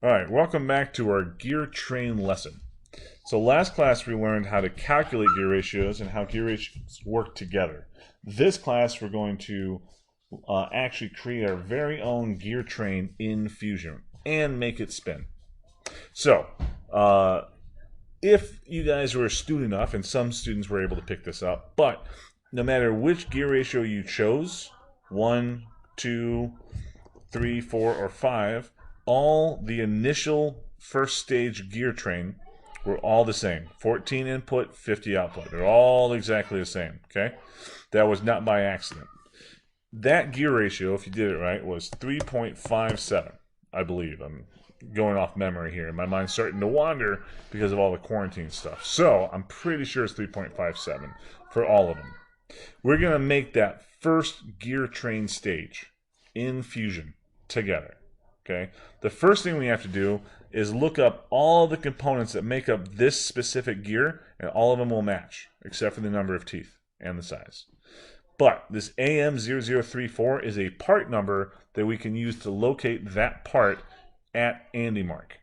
Alright, welcome back to our gear train lesson. So last class we learned how to calculate gear ratios and how gear ratios work together. This class we're going to actually create our very own gear train in Fusion and make it spin. So, if you guys were astute enough, and some students were able to pick this up, but no matter which gear ratio you chose, 1, 2, 3, 4, or 5, all the initial first stage gear train were all the same. 14 input, 50 output. They're all exactly the same, okay? That was not by accident. That gear ratio, if you did it right, was 3.57, I believe. I'm going off memory here. My mind's starting to wander because of all the quarantine stuff. So I'm pretty sure it's 3.57 for all of them. We're going to make that first gear train stage in Fusion together. Okay. The first thing we have to do is look up all the components that make up this specific gear, and all of them will match, except for the number of teeth and the size. But this AM0034 is a part number that we can use to locate that part at AndyMark.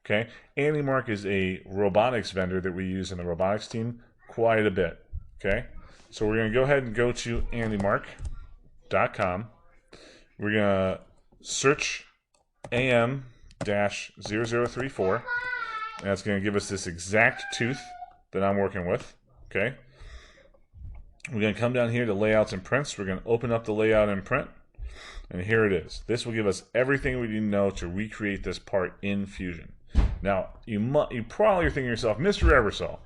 Okay, AndyMark is a robotics vendor that we use in the robotics team quite a bit. Okay, so we're going to go ahead and go to AndyMark.com. We're going to search AM-0034, and that's going to give us this exact tooth that I'm working with. Okay, we're going to come down here to layouts and prints. We're going to open up the layout and print, and here it is. This will give us everything we need to know to recreate this part in Fusion. Now, you probably are thinking to yourself, Mr. Eversole,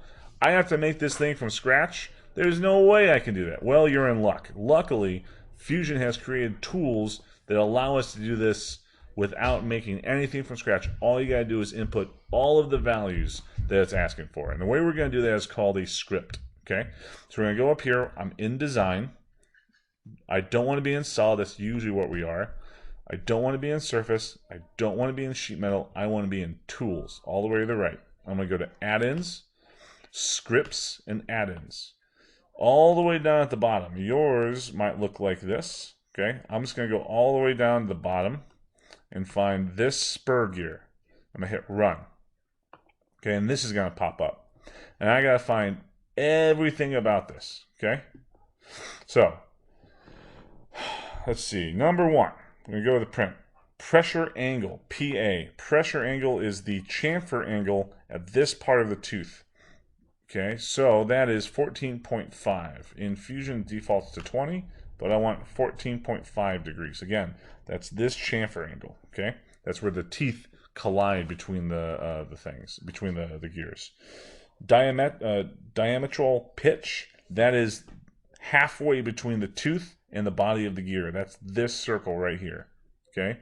I have to make this thing from scratch? There's no way I can do that. Well, you're in luck. Luckily, Fusion has created tools that allow us to do this without making anything from scratch. All you got to do is input all of the values that it's asking for. And the way we're going to do that is called a script. Okay, so we're going to go up here. I'm in design. I don't want to be in solid. That's usually what we are. I don't want to be in surface. I don't want to be in sheet metal. I want to be in tools all the way to the right. I'm going to go to add-ins, scripts, and add-ins. All the way down at the bottom. Yours might look like this. Okay, I'm just going to go all the way down to the bottom and find this spur gear. I'm going to hit run. Okay, and this is going to pop up. And I got to find everything about this. Okay, so let's see. Number one, I'm going to go to the print. Pressure angle, PA. Pressure angle is the chamfer angle at this part of the tooth. Okay, so that is 14.5. In Fusion, defaults to 20, but I want 14.5 degrees. Again, that's this chamfer angle. Okay, that's where the teeth collide between the things, between the gears. Diametral pitch, that is halfway between the tooth and the body of the gear. That's this circle right here. Okay,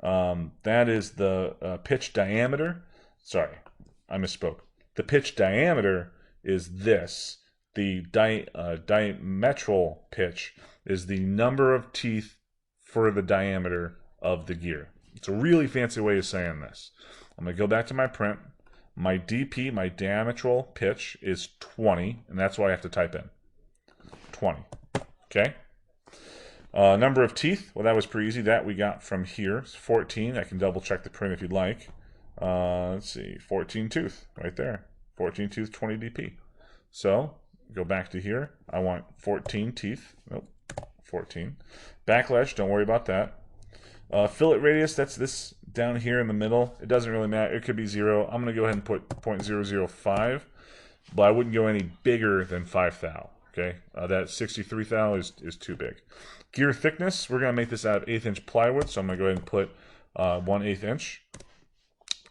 that is the pitch diameter. Sorry, I misspoke. The pitch diameter is this. The diametral pitch is the number of teeth for the diameter of the gear. It's a really fancy way of saying this. I'm going to go back to my print. My DP, my diametral pitch, is 20, and that's what I have to type in. 20. Okay? Number of teeth, well, that was pretty easy. That we got from here. It's 14. I can double check the print if you'd like. Let's see. 14 tooth right there. 14 tooth, 20 DP. So, go back to here. I want 14 teeth. Nope. 14. Backlash, don't worry about that. Fillet radius, that's this down here in the middle. It doesn't really matter. It could be 0. I'm going to go ahead and put 0.005, but I wouldn't go any bigger than 5 thou. Okay, that 63 thou is too big. Gear thickness, we're going to make this out of 1/8 inch plywood, so I'm going to go ahead and put 1/8 inch.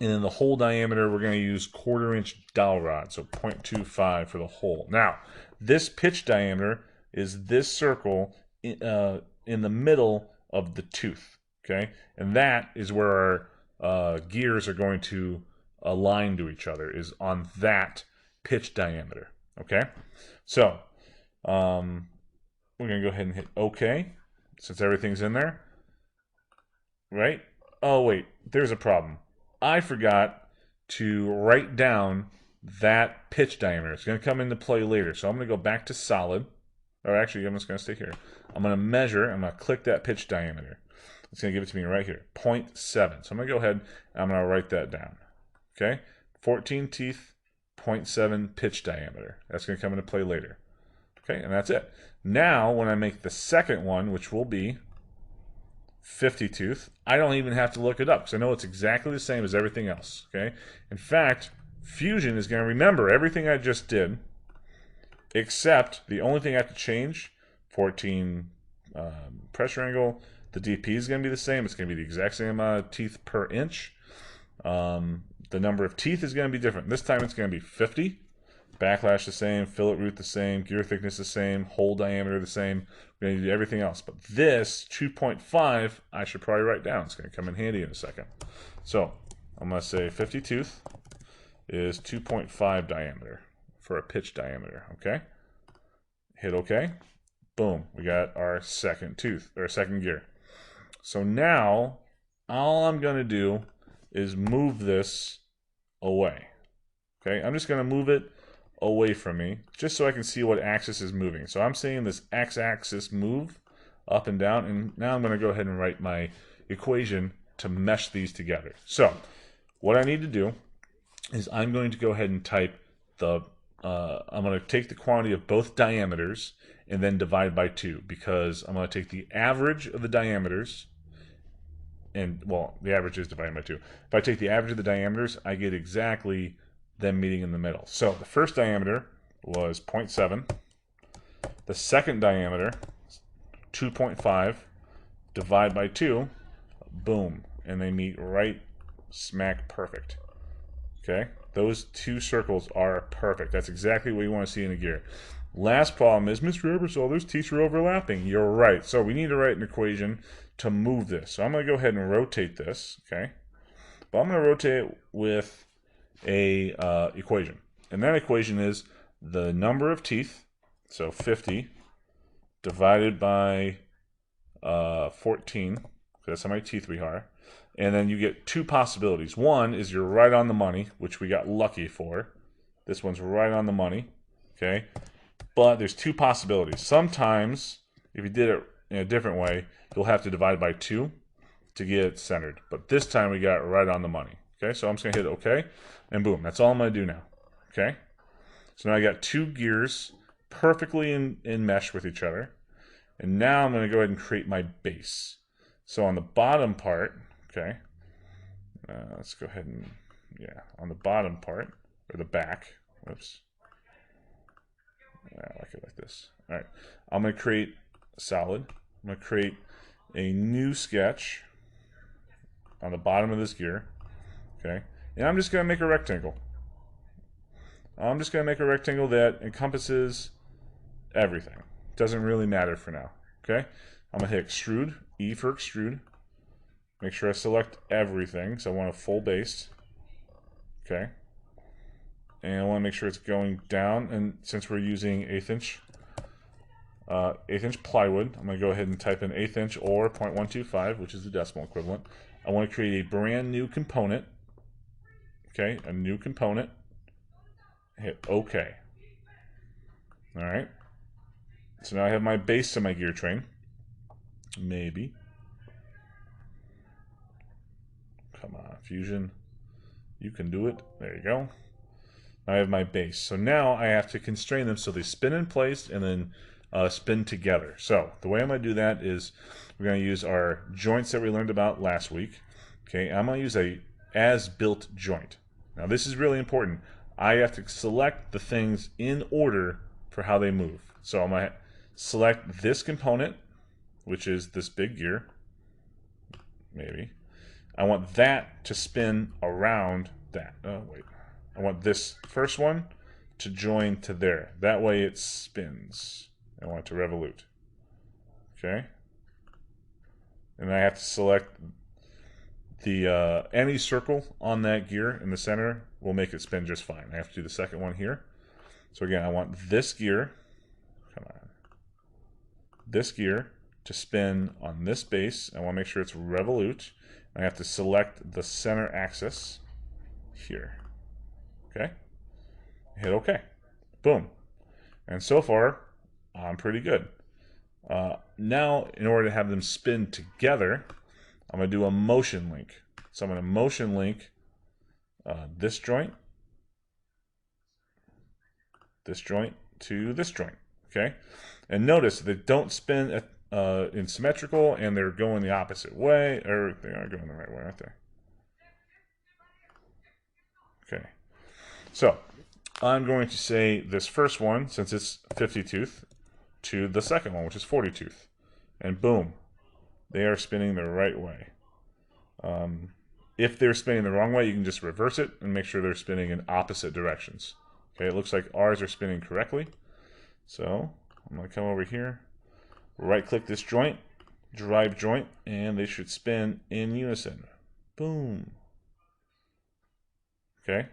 And then the hole diameter, we're going to use 1/4 inch dowel rod, so 0.25 for the hole. Now, this pitch diameter is this circle in the middle of the tooth. Okay, and that is where our gears are going to align to each other, is on that pitch diameter. Okay, so we're going to go ahead and hit OK, since everything's in there. Right? Oh, wait, there's a problem. I forgot to write down that pitch diameter. It's going to come into play later, so I'm going to go back to solid. Or actually, I'm just going to stay here. I'm going to measure. I'm going to click that pitch diameter. It's going to give it to me right here, 0.7. So I'm going to go ahead and I'm going to write that down. Okay, 14 teeth, 0.7 pitch diameter. That's going to come into play later. Okay, and that's it. Now, when I make the second one, which will be 50 tooth, I don't even have to look it up because I know it's exactly the same as everything else. Okay, in fact, Fusion is going to remember everything I just did, except the only thing I have to change, 14 pressure angle, the DP is going to be the same. It's going to be the exact same amount of teeth per inch. The number of teeth is going to be different. This time it's going to be 50. Backlash the same, fillet root the same, gear thickness the same, hole diameter the same. We're going to do everything else. But this 2.5, I should probably write down. It's going to come in handy in a second. So I'm going to say 50 tooth is 2.5 diameter for a pitch diameter. Okay. Hit OK. Boom. We got our second tooth, or second gear. So now all I'm going to do is move this away. Okay. I'm just going to move it away from me just so I can see what axis is moving. So I'm seeing this x-axis move up and down, and now I'm going to go ahead and write my equation to mesh these together. So what I need to do is I'm going to go ahead and type the I'm going to take the quantity of both diameters and then divide by 2, because I'm going to take the average of the diameters, and well, the average is divided by 2. If I take the average of the diameters, I get exactly them meeting in the middle. So the first diameter was 0.7. The second diameter, 2.5. Divide by 2. Boom. And they meet right smack perfect. Okay? Those two circles are perfect. That's exactly what you want to see in a gear. Last problem is, Mr. Ebersol, those teeth are overlapping. You're right. So we need to write an equation to move this. So I'm going to go ahead and rotate this. Okay? But I'm going to rotate it with a equation, and that equation is the number of teeth, so 50 divided by 14, that's how many teeth we are, and then you get two possibilities. One is you're right on the money, which we got lucky for. This one's right on the money. Okay, but there's two possibilities. Sometimes if you did it in a different way, you'll have to divide by 2 to get it centered, but this time we got right on the money. Okay, so I'm just going to hit OK, and boom, that's all I'm going to do now. Okay, so now I got two gears perfectly in mesh with each other, and now I'm going to go ahead and create my base. So on the bottom part, okay, let's go ahead and, yeah, on the bottom part, or the back, whoops, I like it like this. All right, I'm going to create a solid. I'm going to create a new sketch on the bottom of this gear. Okay, and I'm just going to make a rectangle. I'm just going to make a rectangle that encompasses everything. Doesn't really matter for now. Okay, I'm going to hit extrude, E for extrude. Make sure I select everything, so I want a full base. Okay, and I want to make sure it's going down, and since we're using 1/8 inch plywood, I'm going to go ahead and type in 1/8 inch or 0.125, which is the decimal equivalent. I want to create a brand new component. Okay, a new component. Hit OK. All right. So now I have my base to my gear train. Maybe. Come on, Fusion. You can do it. There you go. I have my base. So now I have to constrain them so they spin in place and then spin together. So the way I'm going to do that is we're going to use our joints that we learned about last week. Okay, I'm going to use a as-built joint. Now this is really important. I have to select the things in order for how they move. So I'm going to select this component, which is this big gear. Maybe. I want that to spin around that. Oh, wait. I want this first one to join to there. That way it spins. I want it to revolute. Okay? And I have to select the any circle on that gear in the center will make it spin just fine. I have to do the second one here. So again, I want this gear, come on, this gear to spin on this base. I want to make sure it's revolute. I have to select the center axis here. Okay? Hit OK. Boom. And so far, I'm pretty good. Now, in order to have them spin together, I'm going to do a motion link. So I'm going to motion link this joint to this joint. Okay, and notice they don't spin in symmetrical, and they're going the opposite way, or they are going the right way, aren't they? Okay, so I'm going to say this first one, since it's 50 tooth, to the second one, which is 40 tooth, and boom, they are spinning the right way. If they're spinning the wrong way, you can just reverse it and make sure they're spinning in opposite directions. Okay, it looks like ours are spinning correctly. So I'm going to come over here, right-click this joint, drive joint, and they should spin in unison. Boom. Okay.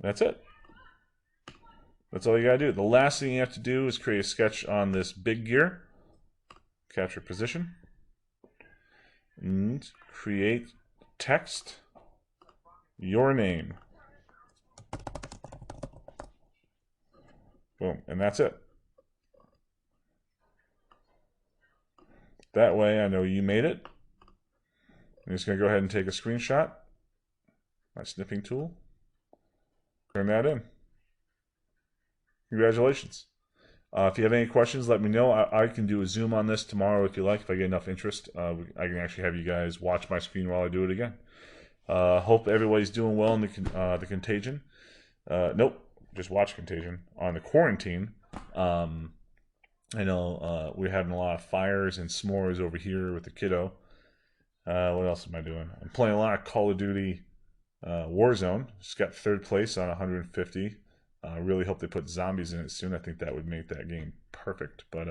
That's it. That's all you got to do. The last thing you have to do is create a sketch on this big gear. Capture position. And create text, your name. Boom, and that's it. That way I know you made it. I'm just going to go ahead and take a screenshot. My snipping tool. Turn that in. Congratulations. If you have any questions, let me know. I can do a Zoom on this tomorrow if you like. If I get enough interest, I can actually have you guys watch my screen while I do it again. Hope everybody's doing well in the Contagion. Nope, just watch Contagion. On the quarantine, I know we're having a lot of fires and s'mores over here with the kiddo. What else am I doing? I'm playing a lot of Call of Duty Warzone. Just got 3rd place on 150. I really hope they put zombies in it soon. I think that would make that game perfect. But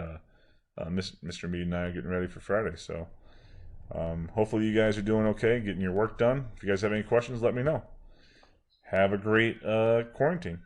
Mr. Mead and I are getting ready for Friday. So hopefully you guys are doing okay, getting your work done. If you guys have any questions, let me know. Have a great quarantine.